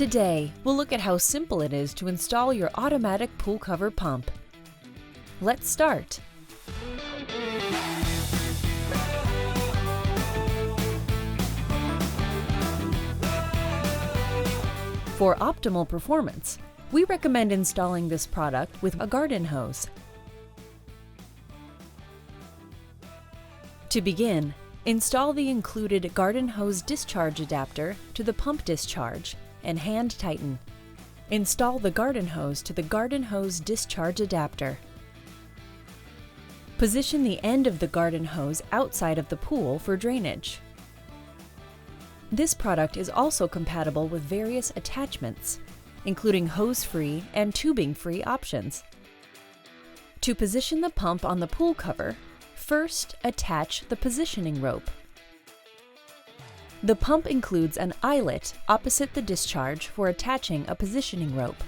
Today, we'll look at how simple it is to install your automatic pool cover pump. Let's start. For optimal performance, we recommend installing this product with a garden hose. To begin, install the included garden hose discharge adapter to the pump discharge and hand tighten. Install the garden hose to the garden hose discharge adapter. Position the end of the garden hose outside of the pool for drainage. This product is also compatible with various attachments, including hose-free and tubing-free options. To position the pump on the pool cover, first attach the positioning rope. The pump includes an eyelet opposite the discharge for attaching a positioning rope.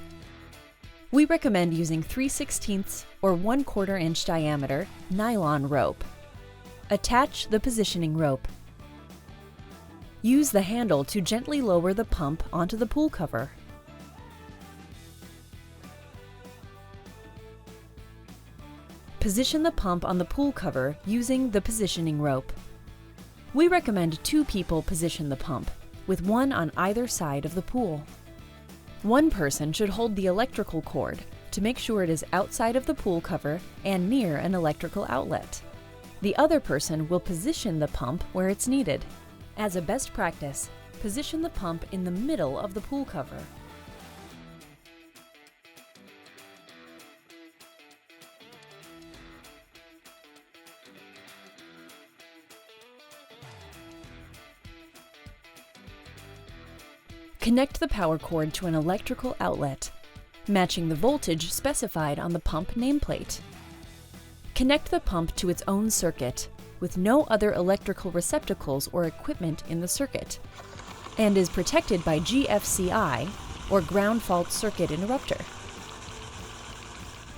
We recommend using 3/16 or 1/4 inch diameter nylon rope. Attach the positioning rope. Use the handle to gently lower the pump onto the pool cover. Position the pump on the pool cover using the positioning rope. We recommend 2 people position the pump, with one on either side of the pool. One person should hold the electrical cord to make sure it is outside of the pool cover and near an electrical outlet. The other person will position the pump where it's needed. As a best practice, position the pump in the middle of the pool cover. Connect the power cord to an electrical outlet, matching the voltage specified on the pump nameplate. Connect the pump to its own circuit, with no other electrical receptacles or equipment in the circuit, and is protected by GFCI, or ground fault circuit interrupter.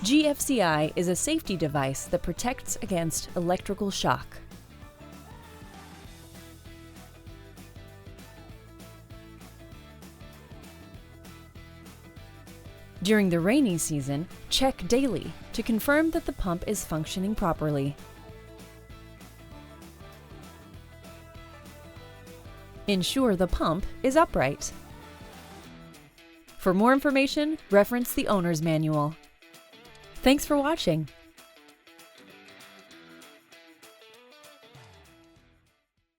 GFCI is a safety device that protects against electrical shock. During the rainy season, check daily to confirm that the pump is functioning properly. Ensure the pump is upright. For more information, reference the owner's manual. Thanks for watching.